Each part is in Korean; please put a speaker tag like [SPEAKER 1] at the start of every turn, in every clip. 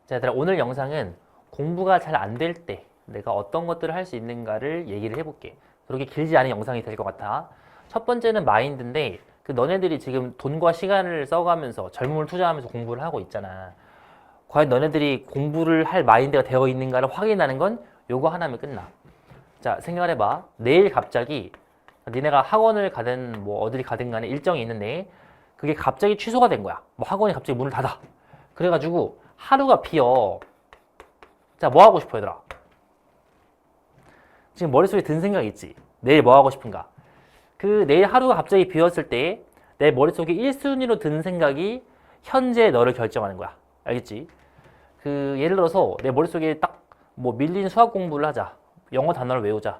[SPEAKER 1] 자, 얘들아, 오늘 영상은 공부가 잘 안 될 때 내가 어떤 것들을 할 수 있는가를 얘기를 해볼게. 그렇게 길지 않은 영상이 될 것 같아. 첫 번째는 마인드인데, 너네들이 지금 돈과 시간을 써가면서 젊음을 투자하면서 공부를 하고 있잖아. 과연 너네들이 공부를 할 마인드가 되어 있는가를 확인하는 건 요거 하나면 끝나. 자, 생각을 해봐. 내일 갑자기 니네가 학원을 가든 뭐 어딜 가든 간에 일정이 있는데 그게 갑자기 취소가 된 거야. 뭐 학원이 갑자기 문을 닫아. 그래가지고 하루가 비어. 자, 뭐 하고 싶어, 얘들아? 지금 머릿속에 든 생각 있지? 내일 뭐 하고 싶은가? 내일 하루가 갑자기 비었을 때 내 머릿속에 1순위로 든 생각이 현재 너를 결정하는 거야. 알겠지? 예를 들어서 내 머릿속에 딱 뭐 밀린 수학 공부를 하자. 영어 단어를 외우자.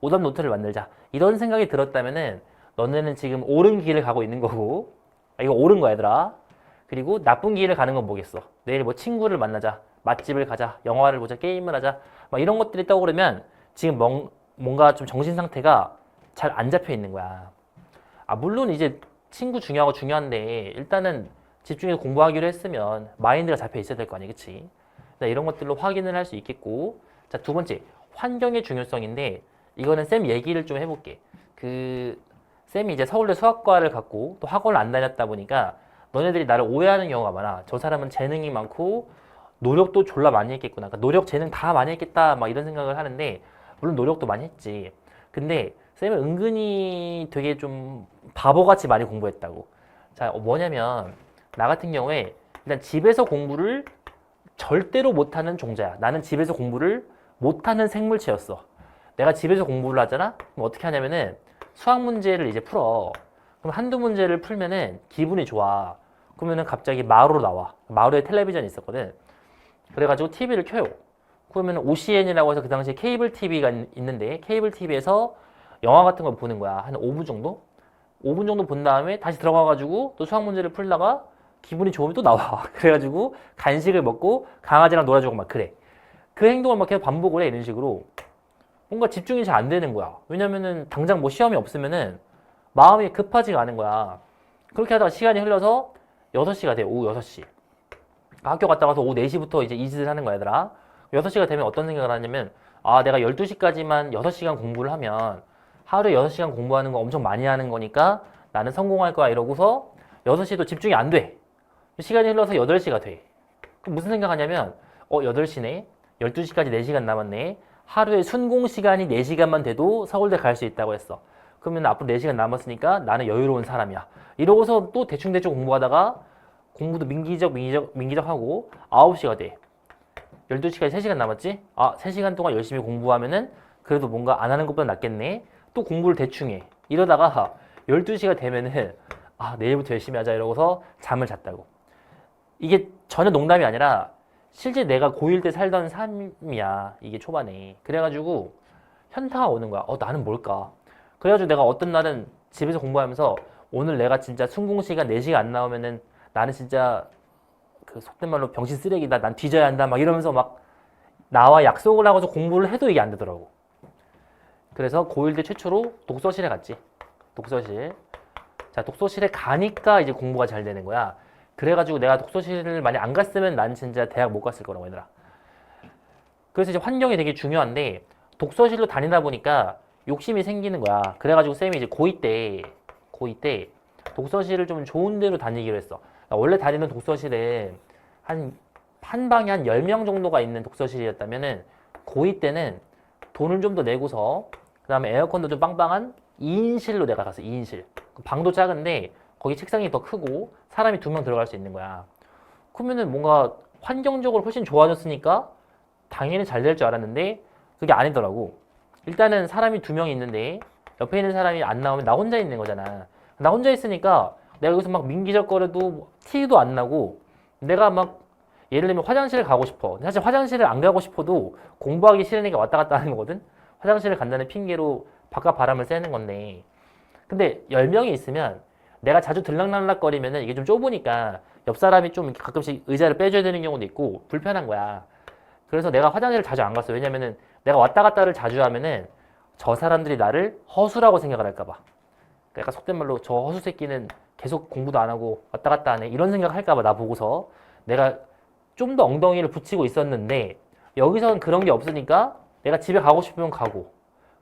[SPEAKER 1] 오답 노트를 만들자. 이런 생각이 들었다면은 너네는 지금 옳은 길을 가고 있는 거고. 이거 옳은 거야, 얘들아. 그리고 나쁜 길을 가는 건 뭐겠어? 내일 뭐 친구를 만나자. 맛집을 가자. 영화를 보자. 게임을 하자. 막 이런 것들이 떠오르면 지금 뭔가 좀 정신 상태가 잘 안 잡혀 있는 거야. 물론 이제 친구 중요하고 중요한데 일단은 집중해서 공부하기로 했으면 마인드가 잡혀 있어야 될 거 아니야, 그치? 이런 것들로 확인을 할 수 있겠고. 자, 두 번째, 환경의 중요성인데 이거는 쌤 얘기를 좀 해볼게. 쌤이 이제 서울대 수학과를 갖고 또 학원을 안 다녔다 보니까 너네들이 나를 오해하는 경우가 많아. 저 사람은 재능이 많고 노력도 졸라 많이 했겠구나. 그러니까 노력, 재능 다 많이 했겠다. 막 이런 생각을 하는데 물론 노력도 많이 했지. 근데 쌤은 은근히 되게 좀 바보같이 많이 공부했다고. 자, 뭐냐면 나 같은 경우에 일단 집에서 공부를 절대로 못하는 종자야. 나는 집에서 공부를 못하는 생물체였어. 내가 집에서 공부를 하잖아? 그럼 어떻게 하냐면은 수학 문제를 이제 풀어. 그럼 한두 문제를 풀면은 기분이 좋아. 그러면은 갑자기 마루로 나와. 마루에 텔레비전이 있었거든. 그래가지고 TV를 켜요. 그러면 OCN이라고 해서 그 당시에 케이블 TV가 있는데 케이블 TV에서 영화 같은 걸 보는 거야. 한 5분 정도? 5분 정도 본 다음에 다시 들어가가지고 또 수학 문제를 풀다가 기분이 좋으면 또 나와. 그래가지고 간식을 먹고 강아지랑 놀아주고 막 그래. 그 행동을 막 계속 반복을 해. 이런 식으로. 뭔가 집중이 잘 안 되는 거야. 왜냐면은 당장 뭐 시험이 없으면은 마음이 급하지가 않은 거야. 그렇게 하다가 시간이 흘러서 6시가 돼. 오후 6시. 학교 갔다 와서 오후 4시부터 이제 이 짓을 하는 거야, 얘들아. 6시가 되면 어떤 생각을 하냐면, 내가 12시까지만 6시간 공부를 하면 하루에 6시간 공부하는 거 엄청 많이 하는 거니까 나는 성공할 거야 이러고서 6시도 집중이 안 돼. 시간이 흘러서 8시가 돼. 그럼 무슨 생각하냐면 8시네. 12시까지 4시간 남았네. 하루에 순공 시간이 4시간만 돼도 서울대 갈 수 있다고 했어. 그러면 앞으로 4시간 남았으니까 나는 여유로운 사람이야. 이러고서 또 대충대충 공부하다가 공부도 민기적 하고 9시가 돼. 12시까지 3시간 남았지? 3시간 동안 열심히 공부하면은 그래도 뭔가 안 하는 것보다 낫겠네. 또 공부를 대충 해. 이러다가 12시가 되면은 내일부터 열심히 하자 이러고서 잠을 잤다고. 이게 전혀 농담이 아니라 실제 내가 고1 때 살던 삶이야. 이게 초반에. 그래가지고 현타가 오는 거야. 나는 뭘까? 그래가지고 내가 어떤 날은 집에서 공부하면서 오늘 내가 진짜 순공시간 4시간 안 나오면은 나는 진짜 속된 말로 병신 쓰레기다. 난 뒤져야 한다. 막 이러면서 막 나와 약속을 하고서 공부를 해도 이게 안 되더라고. 그래서 고1 때 최초로 독서실에 갔지. 독서실. 자, 독서실에 가니까 이제 공부가 잘 되는 거야. 그래가지고 내가 독서실을 많이 안 갔으면 난 진짜 대학 못 갔을 거라고, 얘들아. 그래서 이제 환경이 되게 중요한데 독서실로 다니다 보니까 욕심이 생기는 거야. 그래가지고 쌤이 이제 고2때 독서실을 좀 좋은 데로 다니기로 했어. 원래 다니는 독서실은 한 방에 한 10명 정도가 있는 독서실이었다면은 고2 때는 돈을 좀 더 내고서 그 다음에 에어컨도 좀 빵빵한 2인실로 내가 갔어. 2인실. 방도 작은데 거기 책상이 더 크고 사람이 2명 들어갈 수 있는 거야. 그러면은 뭔가 환경적으로 훨씬 좋아졌으니까 당연히 잘 될 줄 알았는데 그게 아니더라고. 일단은 사람이 2명이 있는데 옆에 있는 사람이 안 나오면 나 혼자 있는 거잖아. 나 혼자 있으니까 내가 여기서 막 민기적거려도 티도 안 나고 내가 막 예를 들면 화장실을 가고 싶어. 사실 화장실을 안 가고 싶어도 공부하기 싫으니까 왔다 갔다 하는 거거든. 화장실을 간다는 핑계로 바깥 바람을 쐬는 건데 근데 10명이 있으면 내가 자주 들락날락거리면은 이게 좀 좁으니까 옆 사람이 좀 가끔씩 의자를 빼줘야 되는 경우도 있고 불편한 거야. 그래서 내가 화장실을 자주 안 갔어. 왜냐면은 내가 왔다 갔다를 자주 하면은 저 사람들이 나를 허수라고 생각을 할까 봐. 그러니까 속된 말로 저 허수 새끼는 계속 공부도 안 하고 왔다 갔다 하네 이런 생각 할까 봐 나 보고서 내가 좀 더 엉덩이를 붙이고 있었는데 여기서는 그런 게 없으니까 내가 집에 가고 싶으면 가고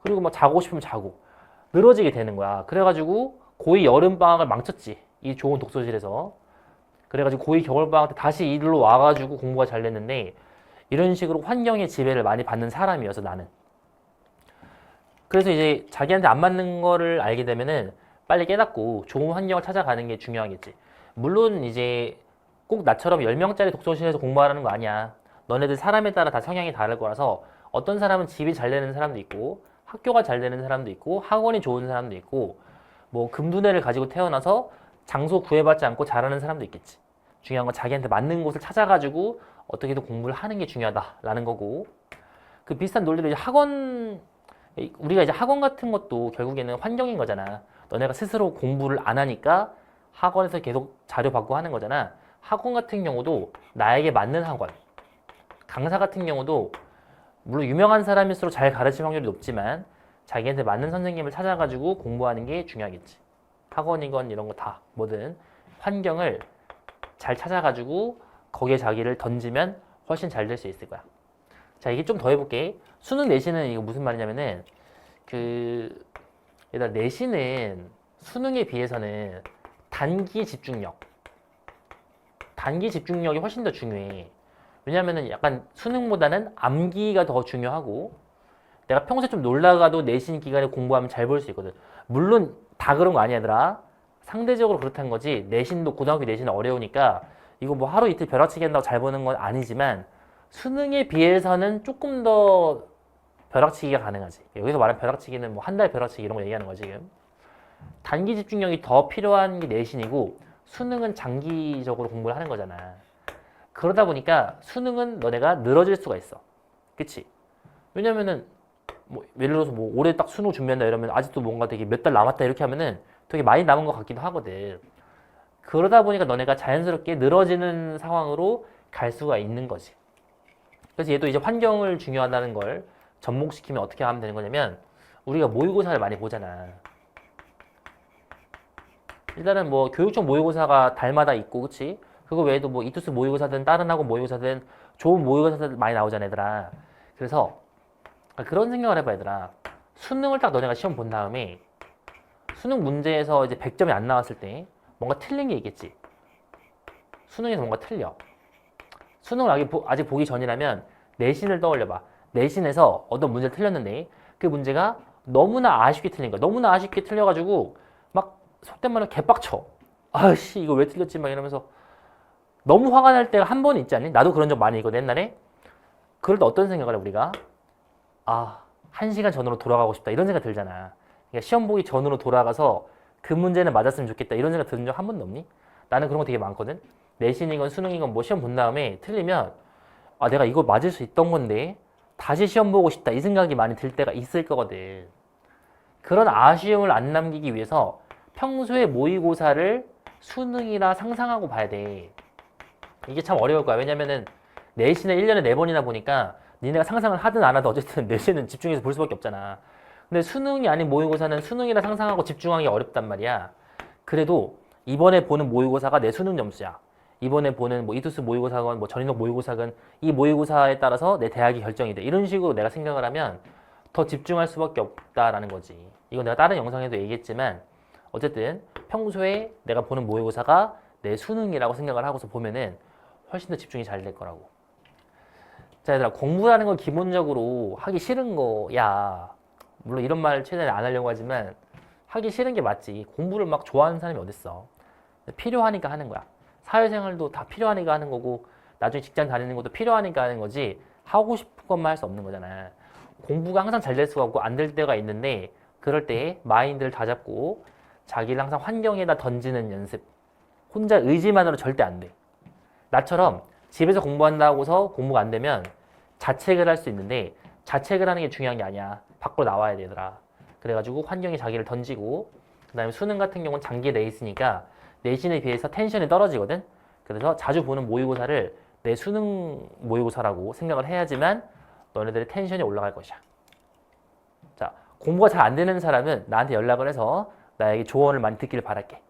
[SPEAKER 1] 그리고 막 자고 싶으면 자고 늘어지게 되는 거야. 그래가지고 고2 여름방학을 망쳤지. 이 좋은 독서실에서. 그래가지고 고2 겨울방학 때 다시 일로 와가지고 공부가 잘 됐는데 이런 식으로 환경의 지배를 많이 받는 사람이어서 나는. 그래서 이제 자기한테 안 맞는 거를 알게 되면은 빨리 깨닫고 좋은 환경을 찾아가는 게 중요하겠지. 물론 이제 꼭 나처럼 10명짜리 독서실에서 공부하라는 거 아니야. 너네들 사람에 따라 다 성향이 다를 거라서 어떤 사람은 집이 잘 되는 사람도 있고 학교가 잘 되는 사람도 있고 학원이 좋은 사람도 있고 뭐 금두뇌를 가지고 태어나서 장소 구애받지 않고 잘하는 사람도 있겠지. 중요한 건 자기한테 맞는 곳을 찾아가지고 어떻게든 공부를 하는 게 중요하다라는 거고 그 비슷한 논리로 이제 우리가 이제 학원 같은 것도 결국에는 환경인 거잖아. 너네가 스스로 공부를 안 하니까 학원에서 계속 자료 받고 하는 거잖아. 학원 같은 경우도 나에게 맞는 학원, 강사 같은 경우도 물론 유명한 사람일수록 잘 가르칠 확률이 높지만 자기한테 맞는 선생님을 찾아가지고 공부하는 게 중요하겠지. 학원이건 이런 거 다 뭐든 환경을 잘 찾아가지고 거기에 자기를 던지면 훨씬 잘 될 수 있을 거야. 자, 이게 좀 더 해볼게. 수능 내신은 이거 무슨 말이냐면은 얘들아 내신은 수능에 비해서는 단기 집중력이 훨씬 더 중요해. 왜냐면은 약간 수능보다는 암기가 더 중요하고 내가 평소에 좀 놀다가도 내신 기간에 공부하면 잘 볼 수 있거든. 물론 다 그런 거 아니야, 얘들아. 상대적으로 그렇다는 거지. 내신도 고등학교 내신은 어려우니까 이거 뭐 하루 이틀 벼락치기 한다고 잘 보는 건 아니지만 수능에 비해서는 조금 더 벼락치기가 가능하지. 여기서 말하는 벼락치기는 뭐 한 달 벼락치기 이런 거 얘기하는 거지, 지금. 단기 집중력이 더 필요한 게 내신이고 수능은 장기적으로 공부를 하는 거잖아. 그러다 보니까 수능은 너네가 늘어질 수가 있어. 그치? 왜냐면은 뭐 예를 들어서 뭐 올해 딱 수능 준비한다 이러면 아직도 뭔가 되게 몇 달 남았다 이렇게 하면은 되게 많이 남은 것 같기도 하거든. 그러다 보니까 너네가 자연스럽게 늘어지는 상황으로 갈 수가 있는 거지. 그래서 얘도 이제 환경을 중요하다는 걸 접목시키면 어떻게 하면 되는 거냐면 우리가 모의고사를 많이 보잖아. 일단은 뭐 교육청 모의고사가 달마다 있고 그치? 그거 외에도 뭐 이투스 모의고사든 다른 학원 모의고사든 좋은 모의고사들 많이 나오잖아 얘들아. 그래서 그런 생각을 해봐 얘들아. 수능을 딱 너네가 시험 본 다음에 수능 문제에서 이제 100점이 안 나왔을 때 뭔가 틀린 게 있겠지. 수능에서 뭔가 틀려. 수능을 아직 보기 전이라면 내신을 떠올려봐. 내신에서 어떤 문제를 틀렸는데 그 문제가 너무나 아쉽게 틀린 거야. 너무나 아쉽게 틀려가지고 막 속된 말로 개빡쳐. 아씨 이거 왜 틀렸지 막 이러면서 너무 화가 날 때가 한 번 있지 않니? 나도 그런 적 많이 있거든 옛날에. 그럴 때 어떤 생각을 해 우리가? 아, 1시간 전으로 돌아가고 싶다 이런 생각 들잖아. 그러니까 시험 보기 전으로 돌아가서 그 문제는 맞았으면 좋겠다 이런 생각 드는 적 한 번도 없니? 나는 그런 거 되게 많거든. 내신이건 수능이건 뭐 시험 본 다음에 틀리면 아 내가 이거 맞을 수 있던 건데 다시 시험 보고 싶다 이 생각이 많이 들 때가 있을 거거든. 그런 아쉬움을 안 남기기 위해서 평소에 모의고사를 수능이라 상상하고 봐야 돼. 이게 참 어려울 거야. 왜냐면은 내신을 1년에 4번이나 보니까 니네가 상상을 하든 안 하든 어쨌든 내신은 집중해서 볼 수밖에 없잖아. 근데 수능이 아닌 모의고사는 수능이라 상상하고 집중하기 어렵단 말이야. 그래도 이번에 보는 모의고사가 내 수능 점수야. 이번에 보는 뭐 이투스 모의고사건 뭐 전인록 모의고사건 이 모의고사에 따라서 내 대학이 결정이 돼. 이런 식으로 내가 생각을 하면 더 집중할 수밖에 없다라는 거지. 이건 내가 다른 영상에도 얘기했지만 어쨌든 평소에 내가 보는 모의고사가 내 수능이라고 생각을 하고서 보면은 훨씬 더 집중이 잘 될 거라고. 자, 얘들아, 공부라는 건 기본적으로 하기 싫은 거야. 물론 이런 말 최대한 안 하려고 하지만 하기 싫은 게 맞지. 공부를 막 좋아하는 사람이 어딨어. 필요하니까 하는 거야. 사회생활도 다 필요하니까 하는 거고 나중에 직장 다니는 것도 필요하니까 하는 거지 하고 싶은 것만 할 수 없는 거잖아. 공부가 항상 잘 될 수가 없고 안 될 때가 있는데 그럴 때 마인드를 다잡고 자기를 항상 환경에다 던지는 연습. 혼자 의지만으로 절대 안 돼. 나처럼 집에서 공부한다고서 공부가 안 되면 자책을 할 수 있는데 자책을 하는 게 중요한 게 아니야. 밖으로 나와야 되더라. 그래가지고 환경에 자기를 던지고 그 다음에 수능 같은 경우는 장기에 내 있으니까 내신에 비해서 텐션이 떨어지거든. 그래서 자주 보는 모의고사를 내 수능 모의고사라고 생각을 해야지만 너네들의 텐션이 올라갈 것이야. 자, 공부가 잘 안 되는 사람은 나한테 연락을 해서 나에게 조언을 많이 듣기를 바랄게.